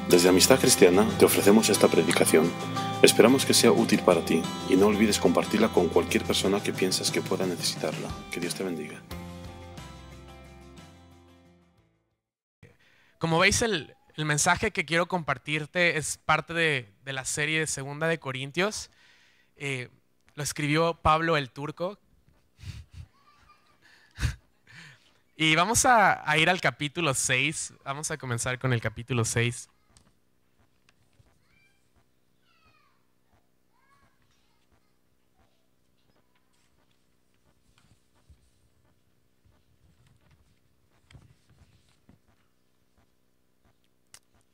Desde Amistad Cristiana te ofrecemos esta predicación. Esperamos que sea útil para ti y no olvides compartirla con cualquier persona que piensas que pueda necesitarla. Que Dios te bendiga. Como veis, el mensaje que quiero compartirte es parte de la serie de Segunda de Corintios. Lo escribió Pablo el Turco. Y vamos a ir al capítulo 6. Vamos a comenzar con el capítulo 6.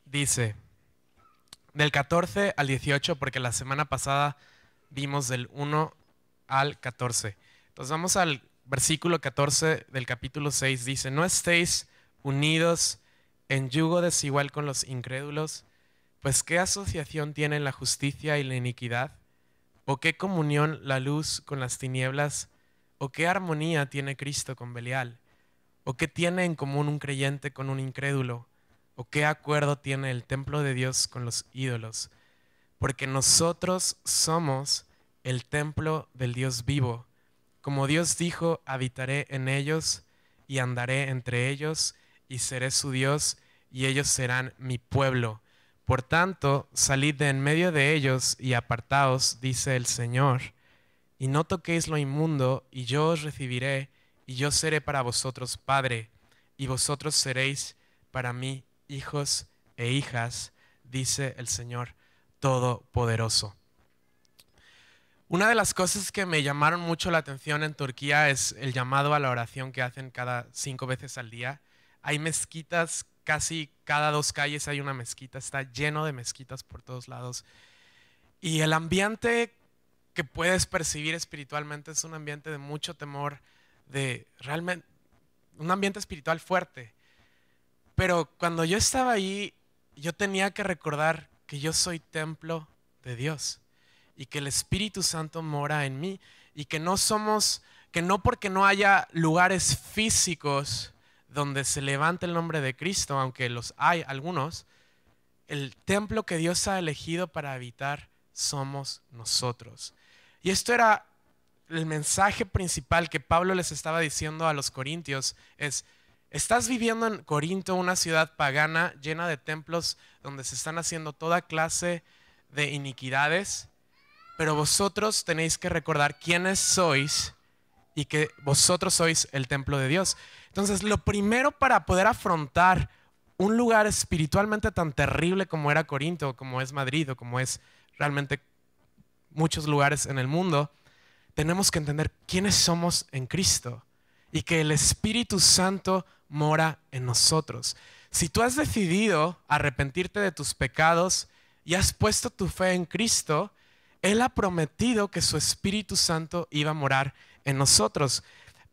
Dice, del 14 al 18, porque la semana pasada vimos del 1 al 14. Entonces vamos al versículo 14 del capítulo 6. Dice, no estéis unidos en yugo desigual con los incrédulos, pues ¿qué asociación tienen la justicia y la iniquidad? ¿O qué comunión la luz con las tinieblas? ¿O qué armonía tiene Cristo con Belial? ¿O qué tiene en común un creyente con un incrédulo? ¿O qué acuerdo tiene el templo de Dios con los ídolos? Porque nosotros somos el templo del Dios vivo. Como Dios dijo, habitaré en ellos y andaré entre ellos y seré su Dios y ellos serán mi pueblo. Por tanto, salid de en medio de ellos y apartaos, dice el Señor, y no toquéis lo inmundo, y yo os recibiré, y yo seré para vosotros Padre, y vosotros seréis para mí hijos e hijas, dice el Señor Todopoderoso. Una de las cosas que me llamaron mucho la atención en Turquía es el llamado a la oración que hacen cada 5 veces al día. Hay mezquitas, casi cada 2 calles hay una mezquita, está lleno de mezquitas por todos lados. Y el ambiente que puedes percibir espiritualmente es un ambiente de mucho temor, de realmente un ambiente espiritual fuerte. Pero cuando yo estaba ahí, yo tenía que recordar que yo soy templo de Dios y que el Espíritu Santo mora en mí y que no porque no haya lugares físicos donde se levante el nombre de Cristo, aunque los hay algunos, el templo que Dios ha elegido para habitar somos nosotros. Y esto era el mensaje principal que Pablo les estaba diciendo a los corintios, es: estás viviendo en Corinto, una ciudad pagana llena de templos donde se están haciendo toda clase de iniquidades, pero vosotros tenéis que recordar quiénes sois y que vosotros sois el templo de Dios. Entonces, lo primero para poder afrontar un lugar espiritualmente tan terrible como era Corinto, como es Madrid o como es realmente muchos lugares en el mundo, tenemos que entender quiénes somos en Cristo y que el Espíritu Santo mora en nosotros. Si tú has decidido arrepentirte de tus pecados y has puesto tu fe en Cristo, Él ha prometido que su Espíritu Santo iba a morar en nosotros.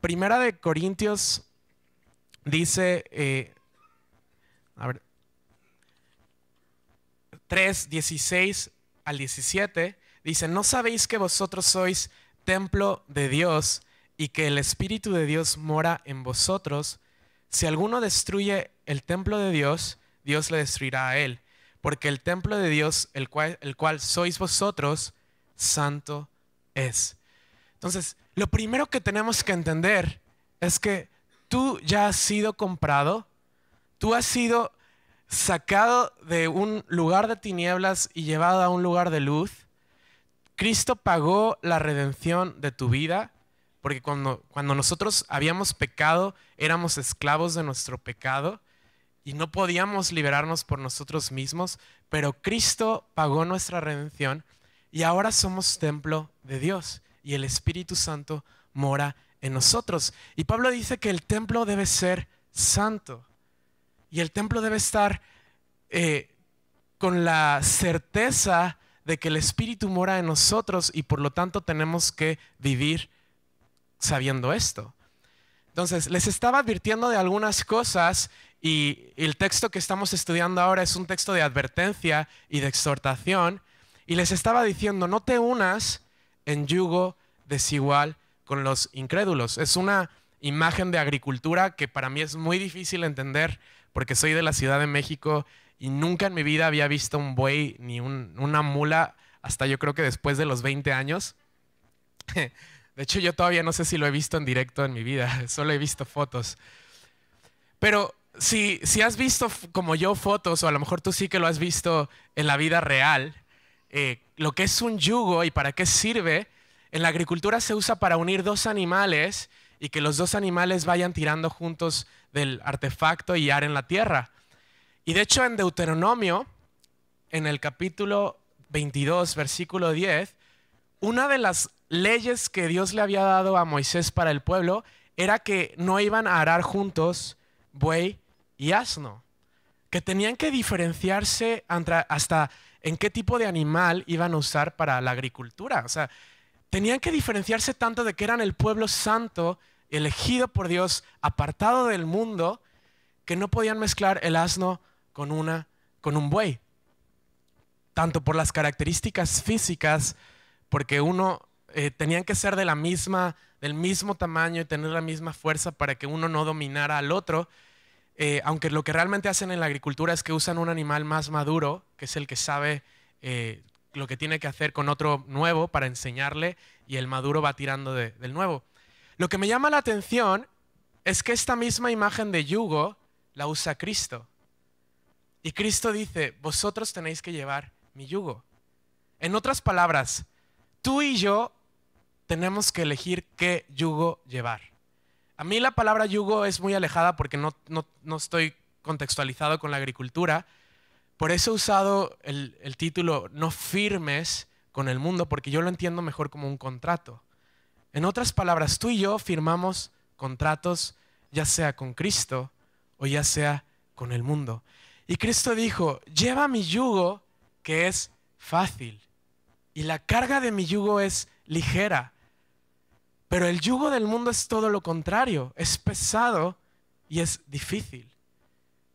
Primera de Corintios dice, 3, 16 al 17, dice, ¿no sabéis que vosotros sois templo de Dios y que el Espíritu de Dios mora en vosotros? Si alguno destruye el templo de Dios, Dios le destruirá a él, porque el templo de Dios, el cual sois vosotros, santo es. Entonces, lo primero que tenemos que entender es que tú ya has sido comprado, tú has sido sacado de un lugar de tinieblas y llevado a un lugar de luz. Cristo pagó la redención de tu vida, porque cuando nosotros habíamos pecado, éramos esclavos de nuestro pecado y no podíamos liberarnos por nosotros mismos, pero Cristo pagó nuestra redención y ahora somos templo de Dios y el Espíritu Santo mora en nosotros. Y Pablo dice que el templo debe ser santo y el templo debe estar con la certeza de que el Espíritu mora en nosotros y por lo tanto tenemos que vivir sabiendo esto. Entonces, les estaba advirtiendo de algunas cosas y el texto que estamos estudiando ahora es un texto de advertencia y de exhortación y les estaba diciendo, no te unas en yugo desigual con los incrédulos. Es una imagen de agricultura que para mí es muy difícil entender porque soy de la Ciudad de México y nunca en mi vida había visto un buey ni una mula hasta yo creo que después de los 20 años. De hecho, yo todavía no sé si lo he visto en directo en mi vida, solo he visto fotos. Pero si has visto como yo fotos, o a lo mejor tú sí que lo has visto en la vida real, lo que es un yugo y para qué sirve, en la agricultura se usa para unir dos animales y que los dos animales vayan tirando juntos del artefacto y aren la tierra. Y de hecho en Deuteronomio, en el capítulo 22, versículo 10, una de las leyes que Dios le había dado a Moisés para el pueblo era que no iban a arar juntos buey y asno, que tenían que diferenciarse hasta en qué tipo de animal iban a usar para la agricultura. O sea, tenían que diferenciarse tanto de que eran el pueblo santo, elegido por Dios, apartado del mundo, que no podían mezclar el asno con un buey. Tanto por las características físicas, porque tenían que ser del mismo tamaño y tener la misma fuerza para que uno no dominara al otro. Aunque lo que realmente hacen en la agricultura es que usan un animal más maduro, que es el que sabe lo que tiene que hacer con otro nuevo para enseñarle, y el maduro va tirando del nuevo. Lo que me llama la atención es que esta misma imagen de yugo la usa Cristo. Y Cristo dice, vosotros tenéis que llevar mi yugo. En otras palabras, tú y yo tenemos que elegir qué yugo llevar. A mí la palabra yugo es muy alejada porque no estoy contextualizado con la agricultura. Por eso he usado el título no firmes con el mundo, porque yo lo entiendo mejor como un contrato. En otras palabras, tú y yo firmamos contratos ya sea con Cristo o ya sea con el mundo. Y Cristo dijo, lleva mi yugo que es fácil y la carga de mi yugo es ligera. Pero el yugo del mundo es todo lo contrario, es pesado y es difícil.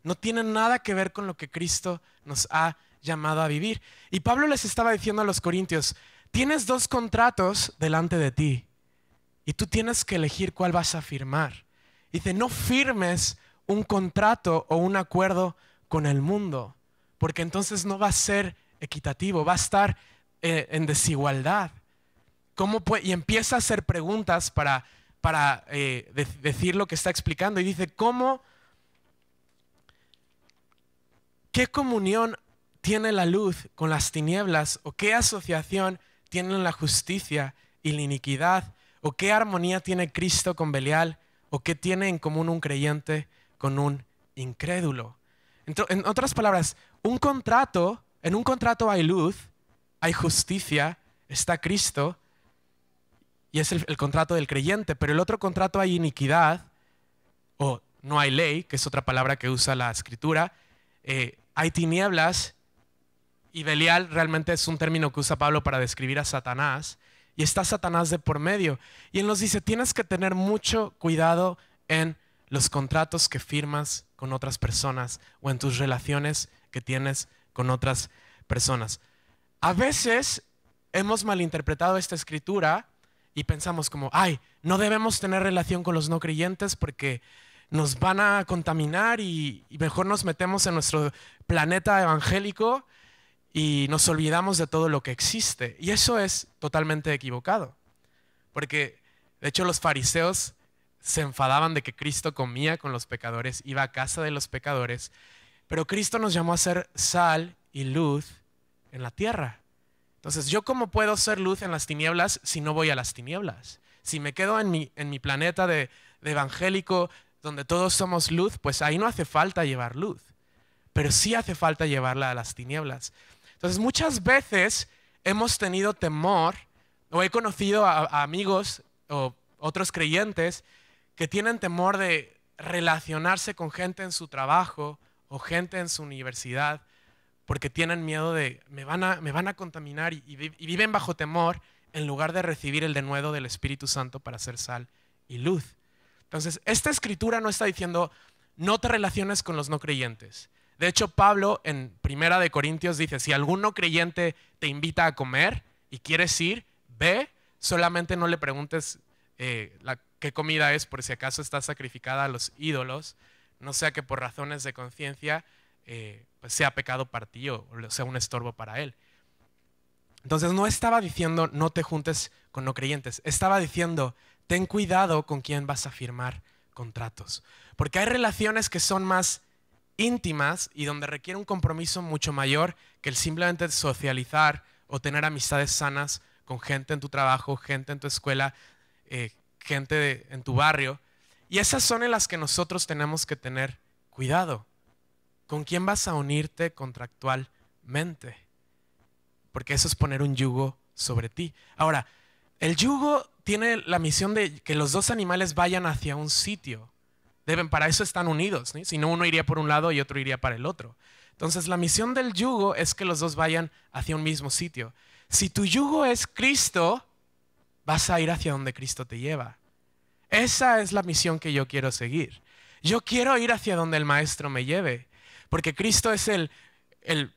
No tiene nada que ver con lo que Cristo nos ha llamado a vivir. Y Pablo les estaba diciendo a los corintios, tienes dos contratos delante de ti y tú tienes que elegir cuál vas a firmar. Dice, no firmes un contrato o un acuerdo con el mundo, porque entonces no va a ser equitativo, va a estar en desigualdad. Y empieza a hacer preguntas para decir lo que está explicando. Y dice, ¿qué comunión tiene la luz con las tinieblas? ¿O qué asociación tienen la justicia y la iniquidad? ¿O qué armonía tiene Cristo con Belial? ¿O qué tiene en común un creyente con un incrédulo? En otras palabras, en un contrato hay luz, hay justicia, está Cristo, y es el contrato del creyente. Pero el otro contrato hay iniquidad, o no hay ley, que es otra palabra que usa la Escritura. Hay tinieblas, y Belial realmente es un término que usa Pablo para describir a Satanás, y está Satanás de por medio. Y él nos dice, tienes que tener mucho cuidado en los contratos que firmas con otras personas o en tus relaciones que tienes con otras personas. A veces hemos malinterpretado esta escritura y pensamos como, no debemos tener relación con los no creyentes porque nos van a contaminar y mejor nos metemos en nuestro planeta evangélico y nos olvidamos de todo lo que existe. Y eso es totalmente equivocado, porque de hecho los fariseos se enfadaban de que Cristo comía con los pecadores, iba a casa de los pecadores, pero Cristo nos llamó a ser sal y luz en la tierra. Entonces, ¿yo cómo puedo ser luz en las tinieblas si no voy a las tinieblas? Si me quedo en mi planeta de evangélico donde todos somos luz, pues ahí no hace falta llevar luz, pero sí hace falta llevarla a las tinieblas. Entonces, muchas veces hemos tenido temor, o he conocido a amigos o otros creyentes que tienen temor de relacionarse con gente en su trabajo o gente en su universidad porque tienen miedo de me van a contaminar y viven bajo temor en lugar de recibir el denuedo del Espíritu Santo para ser sal y luz. Entonces, esta escritura no está diciendo no te relaciones con los no creyentes. De hecho, Pablo en 1 Corintios dice, si algún no creyente te invita a comer y quieres ir, ve, solamente no le preguntes qué comida es por si acaso está sacrificada a los ídolos, no sea que por razones de conciencia pues sea pecado para ti o sea un estorbo para él. Entonces no estaba diciendo no te juntes con no creyentes, estaba diciendo ten cuidado con quién vas a firmar contratos. Porque hay relaciones que son más íntimas y donde requiere un compromiso mucho mayor que el simplemente socializar o tener amistades sanas con gente en tu trabajo, gente en tu escuela, gente en tu barrio. Y esas son en las que nosotros tenemos que tener cuidado. ¿Con quién vas a unirte contractualmente? Porque eso es poner un yugo sobre ti. Ahora, el yugo tiene la misión de que los dos animales vayan hacia un sitio. Para eso están unidos, ¿sí? Si no, uno iría por un lado y otro iría para el otro. Entonces, la misión del yugo es que los dos vayan hacia un mismo sitio. Si tu yugo es Cristo, vas a ir hacia donde Cristo te lleva. Esa es la misión que yo quiero seguir. Yo quiero ir hacia donde el Maestro me lleve, porque Cristo es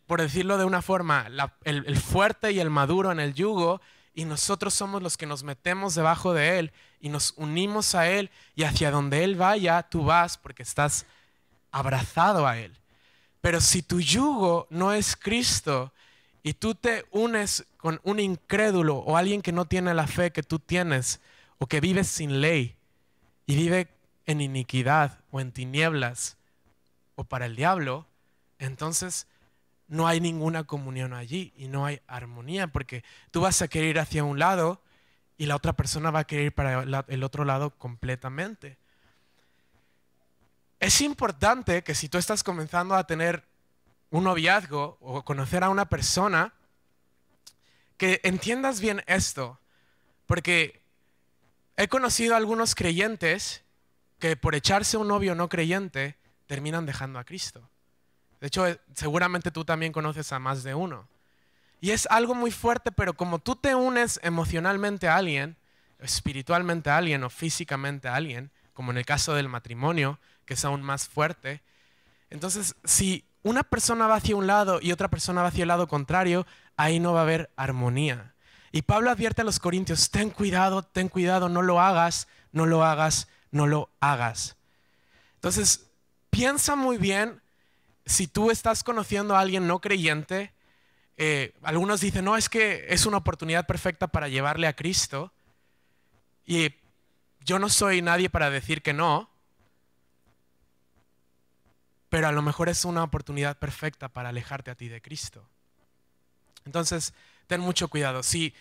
por decirlo de una forma, el fuerte y el maduro en el yugo, y nosotros somos los que nos metemos debajo de Él y nos unimos a Él, y hacia donde Él vaya, tú vas porque estás abrazado a Él. Pero si tu yugo no es Cristo y tú te unes con un incrédulo o alguien que no tiene la fe que tú tienes o que vive sin ley y vive en iniquidad o en tinieblas o para el diablo, entonces no hay ninguna comunión allí y no hay armonía, porque tú vas a querer ir hacia un lado y la otra persona va a querer ir para el otro lado completamente. Es importante que si tú estás comenzando a tener un noviazgo o conocer a una persona, que entiendas bien esto, porque he conocido a algunos creyentes que por echarse un novio no creyente terminan dejando a Cristo. De hecho, seguramente tú también conoces a más de uno. Y es algo muy fuerte, pero como tú te unes emocionalmente a alguien, espiritualmente a alguien o físicamente a alguien, como en el caso del matrimonio, que es aún más fuerte, entonces si una persona va hacia un lado y otra persona va hacia el lado contrario, ahí no va a haber armonía. Y Pablo advierte a los corintios, ten cuidado, no lo hagas, no lo hagas, no lo hagas. Entonces, piensa muy bien. Si tú estás conociendo a alguien no creyente, algunos dicen, no, es que es una oportunidad perfecta para llevarle a Cristo. Y yo no soy nadie para decir que no, pero a lo mejor es una oportunidad perfecta para alejarte a ti de Cristo. Entonces, ten mucho cuidado. Si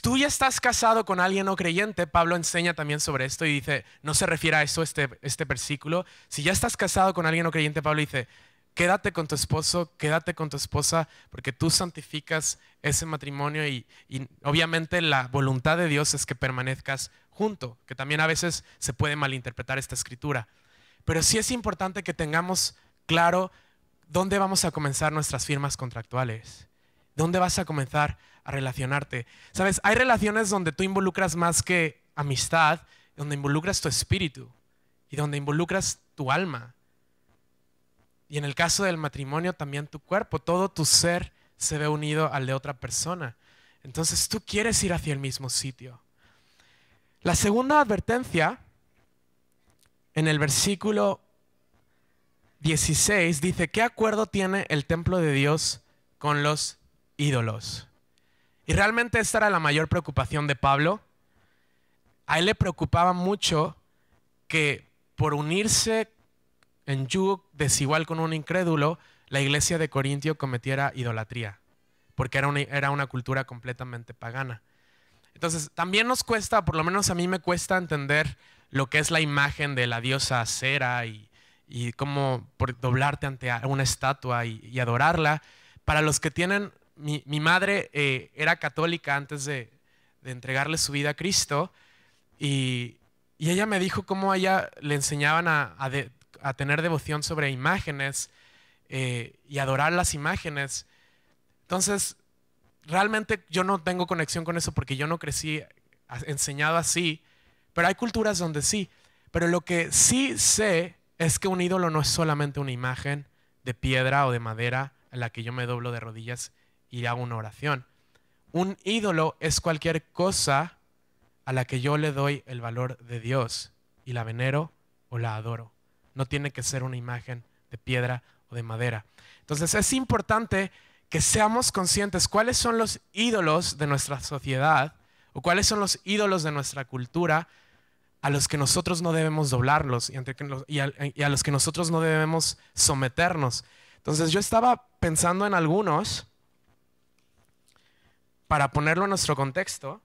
tú ya estás casado con alguien no creyente, Pablo enseña también sobre esto y dice, no se refiere a eso este versículo. Si ya estás casado con alguien no creyente, Pablo dice, quédate con tu esposo, quédate con tu esposa, porque tú santificas ese matrimonio y obviamente la voluntad de Dios es que permanezcas junto, que también a veces se puede malinterpretar esta escritura. Pero sí es importante que tengamos claro dónde vamos a comenzar nuestras firmas contractuales, dónde vas a comenzar a relacionarte. Sabes, hay relaciones donde tú involucras más que amistad, donde involucras tu espíritu y donde involucras tu alma. Y en el caso del matrimonio también tu cuerpo, todo tu ser se ve unido al de otra persona. Entonces tú quieres ir hacia el mismo sitio. La segunda advertencia, en el versículo 16, dice, ¿qué acuerdo tiene el templo de Dios con los ídolos? Y realmente esta era la mayor preocupación de Pablo. A él le preocupaba mucho que por unirse en yugo desigual con un incrédulo, la iglesia de Corintio cometiera idolatría, porque era una cultura completamente pagana. Entonces, también nos cuesta, por lo menos a mí me cuesta entender lo que es la imagen de la diosa Cera y cómo por doblarte ante una estatua y adorarla. Para los que tienen, mi madre era católica antes de entregarle su vida a Cristo y ella me dijo cómo a ella le enseñaban a tener devoción sobre imágenes y adorar las imágenes. Entonces, realmente yo no tengo conexión con eso porque yo no crecí enseñado así, pero hay culturas donde sí. Pero lo que sí sé es que un ídolo no es solamente una imagen de piedra o de madera en la que yo me doblo de rodillas y hago una oración. Un ídolo es cualquier cosa a la que yo le doy el valor de Dios y la venero o la adoro. No tiene que ser una imagen de piedra o de madera. Entonces es importante que seamos conscientes cuáles son los ídolos de nuestra sociedad o cuáles son los ídolos de nuestra cultura a los que nosotros no debemos doblarlos y a los que nosotros no debemos someternos. Entonces yo estaba pensando en algunos para ponerlo en nuestro contexto.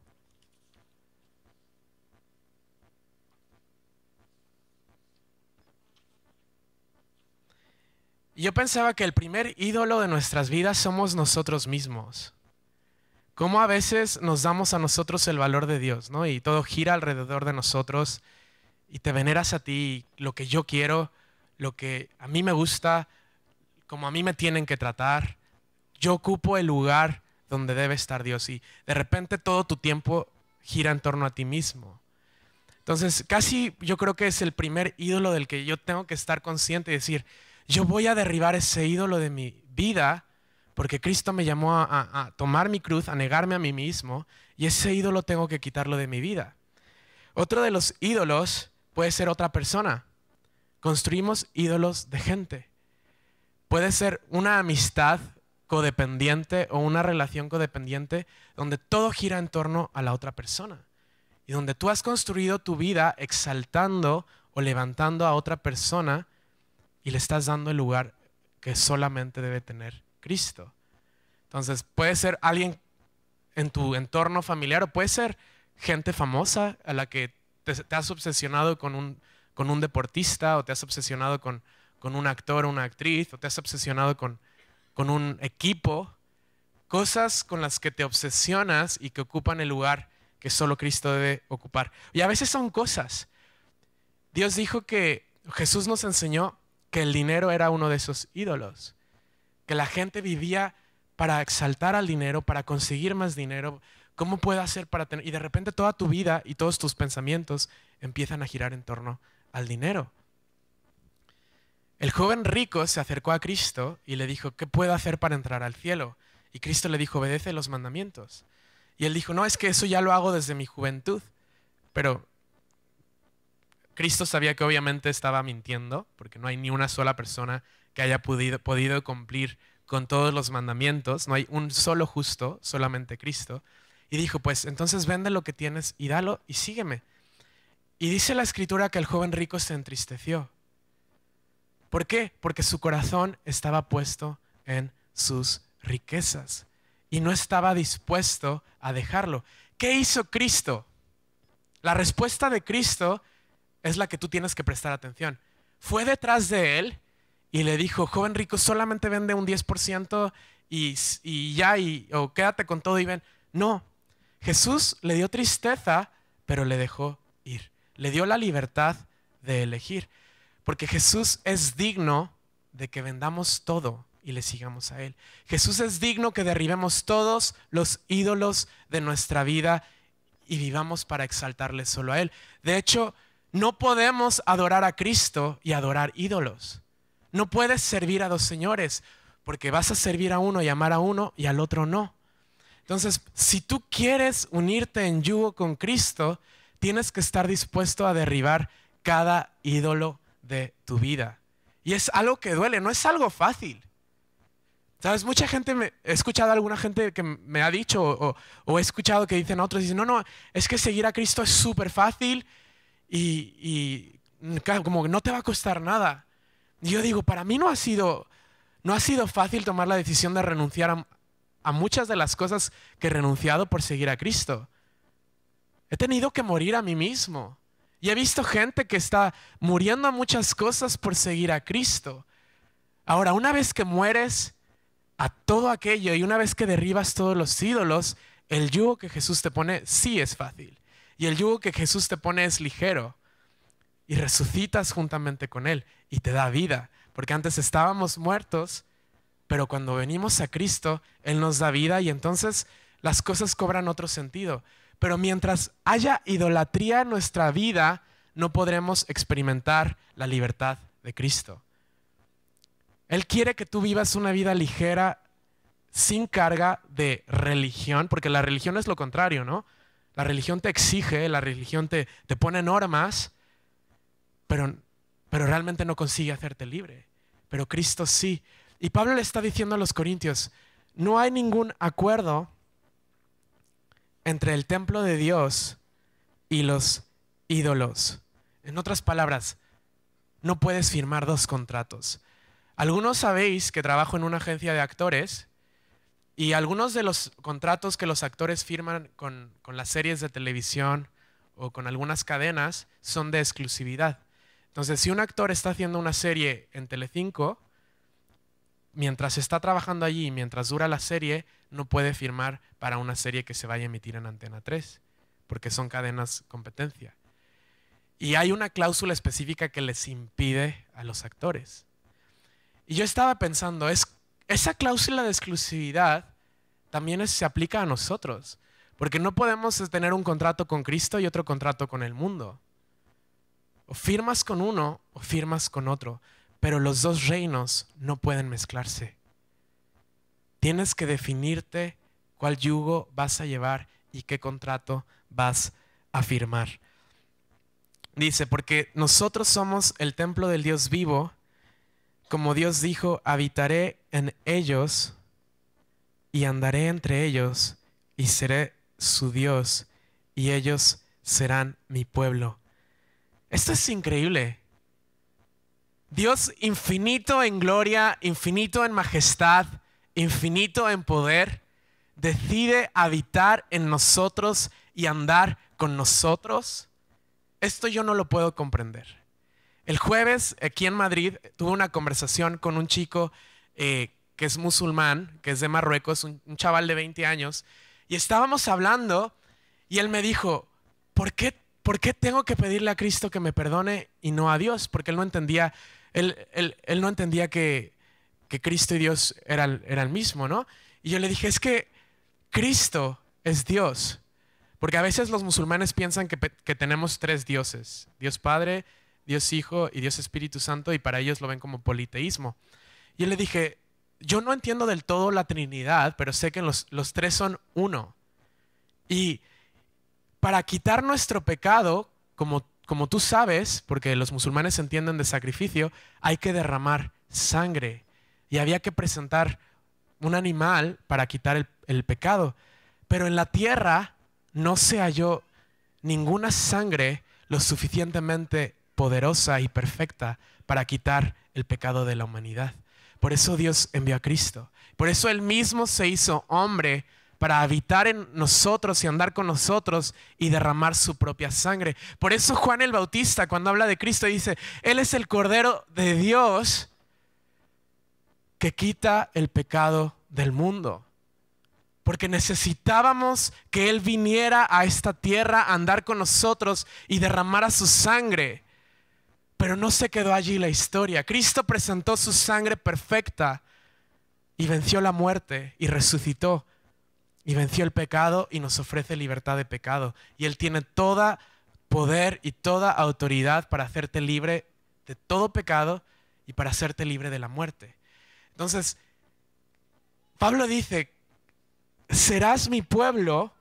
Y yo pensaba que el primer ídolo de nuestras vidas somos nosotros mismos. Cómo a veces nos damos a nosotros el valor de Dios, ¿no? Y todo gira alrededor de nosotros y te veneras a ti, lo que yo quiero, lo que a mí me gusta, como a mí me tienen que tratar. Yo ocupo el lugar donde debe estar Dios y de repente todo tu tiempo gira en torno a ti mismo. Entonces, casi yo creo que es el primer ídolo del que yo tengo que estar consciente y decir, yo voy a derribar ese ídolo de mi vida porque Cristo me llamó a tomar mi cruz, a negarme a mí mismo, y ese ídolo tengo que quitarlo de mi vida. Otro de los ídolos puede ser otra persona. Construimos ídolos de gente. Puede ser una amistad codependiente o una relación codependiente donde todo gira en torno a la otra persona y donde tú has construido tu vida exaltando o levantando a otra persona y le estás dando el lugar que solamente debe tener Cristo. Entonces puede ser alguien en tu entorno familiar o puede ser gente famosa a la que te has obsesionado con un deportista o te has obsesionado con un actor o una actriz o te has obsesionado con un equipo, cosas con las que te obsesionas y que ocupan el lugar que solo Cristo debe ocupar. Y a veces son cosas. Dios dijo que Jesús nos enseñó que el dinero era uno de esos ídolos, que la gente vivía para exaltar al dinero, para conseguir más dinero. ¿Cómo puedo hacer para tener? Y de repente toda tu vida y todos tus pensamientos empiezan a girar en torno al dinero. El joven rico se acercó a Cristo y le dijo, ¿qué puedo hacer para entrar al cielo? Y Cristo le dijo, obedece los mandamientos. Y él dijo, no, es que eso ya lo hago desde mi juventud. Pero Cristo sabía que obviamente estaba mintiendo, porque no hay ni una sola persona que haya podido cumplir con todos los mandamientos. No hay un solo justo, solamente Cristo. Y dijo, pues entonces vende lo que tienes y dalo y sígueme. Y dice la Escritura que el joven rico se entristeció. ¿Por qué? Porque su corazón estaba puesto en sus riquezas y no estaba dispuesto a dejarlo. ¿Qué hizo Cristo? La respuesta de Cristo es la que tú tienes que prestar atención. Fue detrás de él y le dijo, joven rico, solamente vende un 10% y ya, o quédate con todo y ven. No, Jesús le dio tristeza, pero le dejó ir. Le dio la libertad de elegir. Porque Jesús es digno de que vendamos todo y le sigamos a Él. Jesús es digno que derribemos todos los ídolos de nuestra vida y vivamos para exaltarle solo a Él. De hecho, no podemos adorar a Cristo y adorar ídolos. No puedes servir a dos señores porque vas a servir a uno y amar a uno y al otro no. Entonces, si tú quieres unirte en yugo con Cristo, tienes que estar dispuesto a derribar cada ídolo de tu vida. Y es algo que duele, no es algo fácil. ¿Sabes? Mucha gente, he escuchado a alguna gente que me ha dicho o he escuchado que dicen a otros, dicen, no, es que seguir a Cristo es súper fácil y como que no te va a costar nada. Y yo digo, para mí no ha sido fácil tomar la decisión de renunciar a muchas de las cosas que he renunciado por seguir a Cristo. He tenido que morir a mí mismo. Y he visto gente que está muriendo a muchas cosas por seguir a Cristo. Ahora, una vez que mueres a todo aquello y una vez que derribas todos los ídolos, el yugo que Jesús te pone sí es fácil. Y el yugo que Jesús te pone es ligero. Y resucitas juntamente con Él y te da vida. Porque antes estábamos muertos, pero cuando venimos a Cristo, Él nos da vida y entonces las cosas cobran otro sentido. Pero mientras haya idolatría en nuestra vida, no podremos experimentar la libertad de Cristo. Él quiere que tú vivas una vida ligera, sin carga de religión, porque la religión es lo contrario, ¿no? La religión te exige, la religión te pone normas, pero realmente no consigue hacerte libre. pero Cristo sí. Y Pablo le está diciendo a los corintios, no hay ningún acuerdo entre el templo de Dios y los ídolos. En otras palabras, no puedes firmar dos contratos. Algunos sabéis que trabajo en una agencia de actores y algunos de los contratos que los actores firman con las series de televisión o con algunas cadenas son de exclusividad. Entonces, si un actor está haciendo una serie en Telecinco, mientras está trabajando allí, mientras dura la serie, no puede firmar para una serie que se vaya a emitir en Antena 3, porque son cadenas competencia. Y hay una cláusula específica que les impide a los actores. Y yo estaba pensando, esa cláusula de exclusividad también se aplica a nosotros, porque no podemos tener un contrato con Cristo y otro contrato con el mundo. O firmas con uno o firmas con otro, pero los dos reinos no pueden mezclarse. Tienes que definirte cuál yugo vas a llevar y qué contrato vas a firmar. Dice, porque nosotros somos el templo del Dios vivo, como Dios dijo, habitaré en ellos y andaré entre ellos y seré su Dios y ellos serán mi pueblo. Esto es increíble. Dios infinito en gloria, infinito en majestad, infinito en poder, decide habitar en nosotros y andar con nosotros. Esto yo no lo puedo comprender. El jueves aquí en Madrid tuve una conversación con un chico que es musulmán, que es de Marruecos, un chaval de 20 años, y estábamos hablando y él me dijo, ¿por qué tengo que pedirle a Cristo que me perdone y no a Dios? Porque él no entendía, él no entendía que Cristo y Dios eran el mismo, ¿no? Y yo le dije, es que Cristo es Dios. Porque a veces los musulmanes piensan que tenemos tres dioses, Dios Padre, Dios Hijo y Dios Espíritu Santo, y para ellos lo ven como politeísmo. Y yo le dije, yo no entiendo del todo la Trinidad, pero sé que los tres son uno. Y para quitar nuestro pecado, como tú sabes, porque los musulmanes entienden de sacrificio, hay que derramar sangre. Y había que presentar un animal para quitar el pecado. Pero en la tierra no se halló ninguna sangre lo suficientemente poderosa y perfecta para quitar el pecado de la humanidad. Por eso Dios envió a Cristo. Por eso Él mismo se hizo hombre para habitar en nosotros y andar con nosotros y derramar su propia sangre. Por eso Juan el Bautista, cuando habla de Cristo, dice, Él es el Cordero de Dios que quita el pecado del mundo. Porque necesitábamos que Él viniera a esta tierra a andar con nosotros y derramara su sangre. Pero no se quedó allí la historia. Cristo presentó su sangre perfecta y venció la muerte y resucitó. Y venció el pecado y nos ofrece libertad de pecado. Y Él tiene todo poder y toda autoridad para hacerte libre de todo pecado y para hacerte libre de la muerte. Entonces, Pablo dice, serás mi pueblo,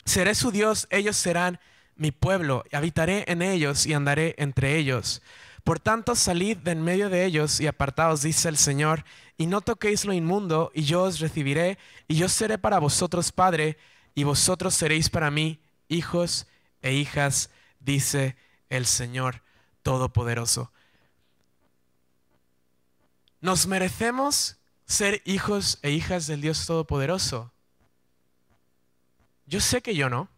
seré su Dios, ellos serán mi pueblo, habitaré en ellos y andaré entre ellos. Por tanto, salid de en medio de ellos y apartaos, dice el Señor, y no toquéis lo inmundo, y yo os recibiré, y yo seré para vosotros padre, y vosotros seréis para mí hijos e hijas, dice el Señor Todopoderoso. ¿Nos merecemos ser hijos e hijas del Dios Todopoderoso? Yo sé que yo no.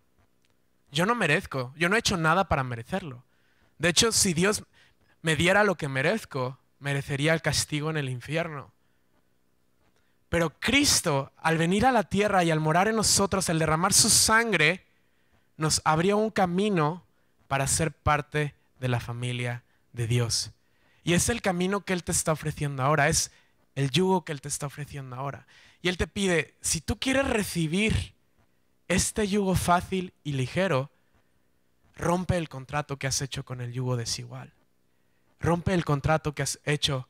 Yo no merezco, yo no he hecho nada para merecerlo. De hecho, si Dios me diera lo que merezco, merecería el castigo en el infierno. Pero Cristo, al venir a la tierra y al morar en nosotros, al derramar su sangre, nos abrió un camino para ser parte de la familia de Dios. Y es el camino que Él te está ofreciendo ahora, es el yugo que Él te está ofreciendo ahora. Y Él te pide, si tú quieres recibir este yugo fácil y ligero, rompe el contrato que has hecho con el yugo desigual. Rompe el contrato que has hecho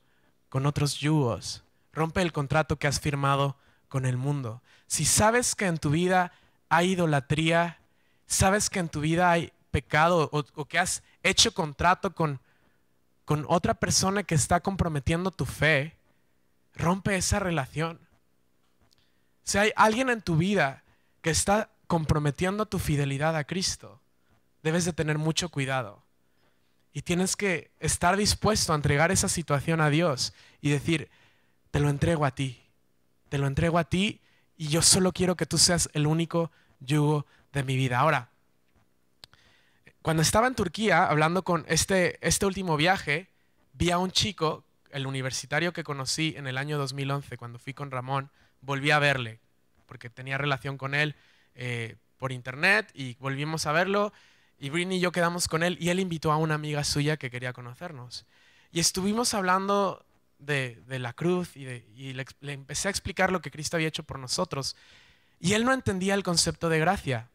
con otros yugos. Rompe el contrato que has firmado con el mundo. Si sabes que en tu vida hay idolatría, sabes que en tu vida hay pecado o que has hecho contrato con con otra persona que está comprometiendo tu fe, rompe esa relación. Si hay alguien en tu vida que está comprometiendo tu fidelidad a Cristo, debes de tener mucho cuidado. Y tienes que estar dispuesto a entregar esa situación a Dios y decir, te lo entrego a ti. Te lo entrego a ti y yo solo quiero que tú seas el único yugo de mi vida. Ahora, cuando estaba en Turquía, hablando con este último viaje, vi a un chico, el universitario que conocí en el año 2011, cuando fui con Ramón, volví a verle, porque tenía relación con él por internet y volvimos a verlo. Y Britney y yo quedamos con él y él invitó a una amiga suya que quería conocernos. Y estuvimos hablando de la cruz y le empecé a explicar lo que Cristo había hecho por nosotros. Y él no entendía el concepto de gracia.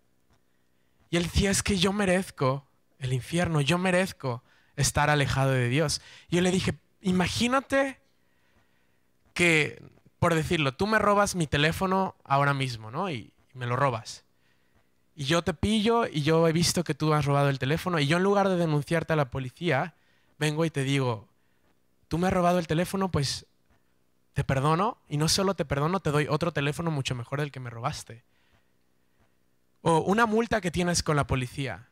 Y él decía, es que yo merezco el infierno, yo merezco estar alejado de Dios. Y yo le dije, imagínate que, por decirlo, tú me robas mi teléfono ahora mismo, ¿no? Y me lo robas. Y yo te pillo y yo he visto que tú has robado el teléfono y yo en lugar de denunciarte a la policía, vengo y te digo, tú me has robado el teléfono, pues te perdono y no solo te perdono, te doy otro teléfono mucho mejor del que me robaste. O una multa que tienes con la policía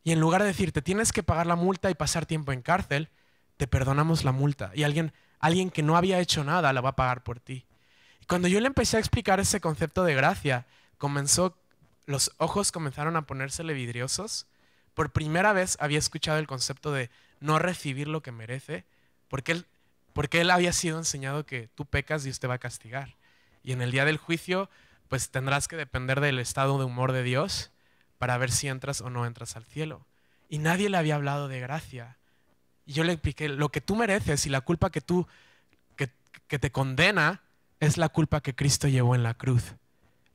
y en lugar de decirte tienes que pagar la multa y pasar tiempo en cárcel, te perdonamos la multa y alguien que no había hecho nada la va a pagar por ti. Y cuando yo le empecé a explicar ese concepto de gracia, los ojos comenzaron a ponérsele vidriosos. Por primera vez había escuchado el concepto de no recibir lo que merece, porque él había sido enseñado que tú pecas, Dios te va a castigar. Y en el día del juicio, pues tendrás que depender del estado de humor de Dios para ver si entras o no entras al cielo. Y nadie le había hablado de gracia. Y yo le expliqué, lo que tú mereces y la culpa que te condena es la culpa que Cristo llevó en la cruz.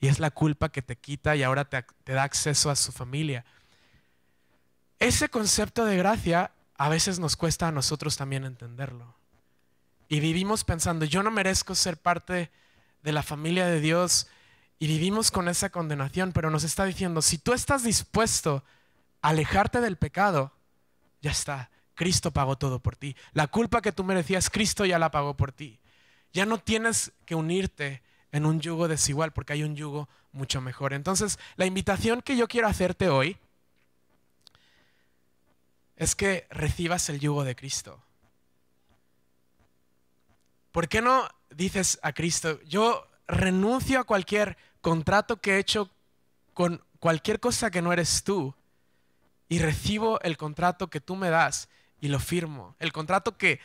Y es la culpa que te quita y ahora te da acceso a su familia. Ese concepto de gracia a veces nos cuesta a nosotros también entenderlo. Y vivimos pensando, yo no merezco ser parte de la familia de Dios. Y vivimos con esa condenación, pero nos está diciendo, si tú estás dispuesto a alejarte del pecado, ya está, Cristo pagó todo por ti. La culpa que tú merecías, Cristo ya la pagó por ti. Ya no tienes que unirte en un yugo desigual porque hay un yugo mucho mejor. Entonces, la invitación que yo quiero hacerte hoy es que recibas el yugo de Cristo. ¿Por qué no dices a Cristo, yo renuncio a cualquier contrato que he hecho con cualquier cosa que no eres tú y recibo el contrato que tú me das y lo firmo? El contrato que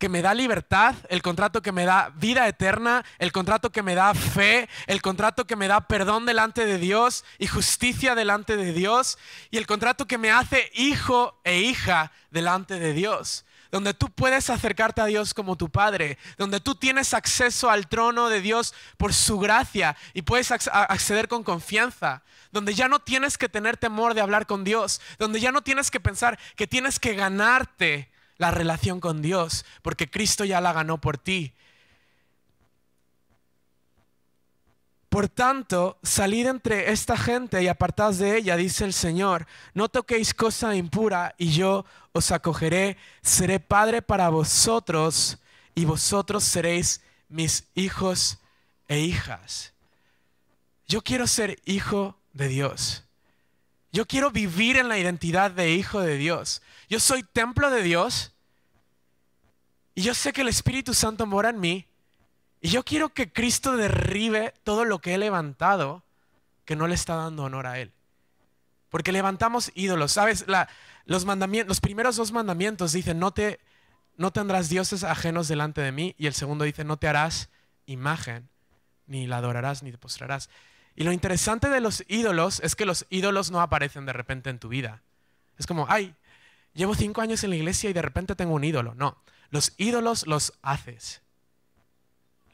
me da libertad, el contrato que me da vida eterna, el contrato que me da fe, el contrato que me da perdón delante de Dios y justicia delante de Dios y el contrato que me hace hijo e hija delante de Dios. Donde tú puedes acercarte a Dios como tu Padre, donde tú tienes acceso al trono de Dios por su gracia y puedes acceder con confianza, donde ya no tienes que tener temor de hablar con Dios, donde ya no tienes que pensar que tienes que ganarte la relación con Dios, porque Cristo ya la ganó por ti. Por tanto, salid entre esta gente y apartaos de ella, dice el Señor. No toquéis cosa impura y yo os acogeré. Seré padre para vosotros y vosotros seréis mis hijos e hijas. Yo quiero ser hijo de Dios. Yo quiero vivir en la identidad de hijo de Dios. Yo soy templo de Dios y yo sé que el Espíritu Santo mora en mí. Y yo quiero que Cristo derribe todo lo que he levantado que no le está dando honor a Él. Porque levantamos ídolos, ¿sabes? Los primeros 2 mandamientos dicen, no tendrás dioses ajenos delante de mí. Y el segundo dice, no te harás imagen, ni la adorarás, ni te postrarás. Y lo interesante de los ídolos es que los ídolos no aparecen de repente en tu vida. Es como, ay, llevo 5 años en la iglesia y de repente tengo un ídolo. No, los ídolos los haces.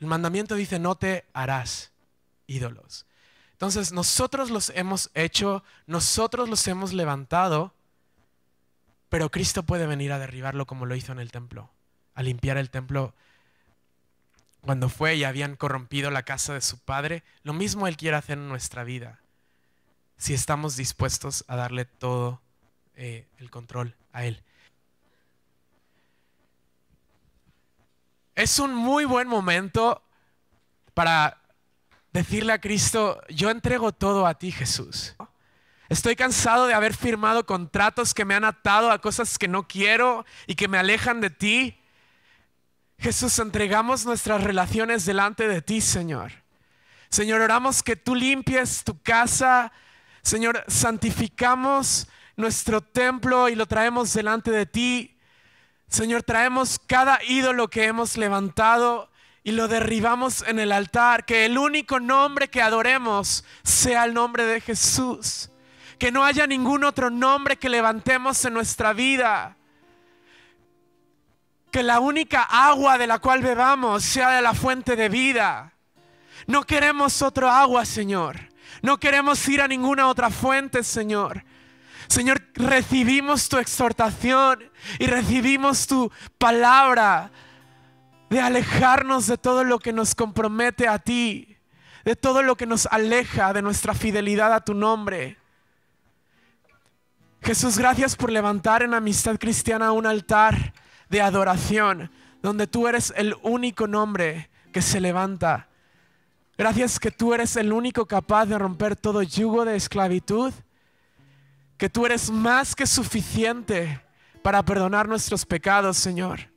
El mandamiento dice, no te harás ídolos. Entonces, nosotros los hemos hecho, nosotros los hemos levantado, pero Cristo puede venir a derribarlo como lo hizo en el templo, a limpiar el templo cuando fue y habían corrompido la casa de su padre. Lo mismo Él quiere hacer en nuestra vida, si estamos dispuestos a darle todo el control a Él. es un muy buen momento para decirle a Cristo, yo entrego todo a ti, Jesús. Estoy cansado de haber firmado contratos que me han atado a cosas que no quiero y que me alejan de ti. Jesús, entregamos nuestras relaciones delante de ti, Señor. Señor, oramos que tú limpies tu casa. Señor, santificamos nuestro templo y lo traemos delante de ti. Señor, traemos cada ídolo que hemos levantado y lo derribamos en el altar. Que el único nombre que adoremos sea el nombre de Jesús. Que no haya ningún otro nombre que levantemos en nuestra vida. Que la única agua de la cual bebamos sea de la fuente de vida. No queremos otro agua, Señor. No queremos ir a ninguna otra fuente, Señor. Señor, recibimos tu exhortación y recibimos tu palabra de alejarnos de todo lo que nos compromete a ti, de todo lo que nos aleja de nuestra fidelidad a tu nombre. Jesús, gracias por levantar en Amistad Cristiana un altar de adoración, donde tú eres el único nombre que se levanta. Gracias que tú eres el único capaz de romper todo yugo de esclavitud, que tú eres más que suficiente para perdonar nuestros pecados, Señor.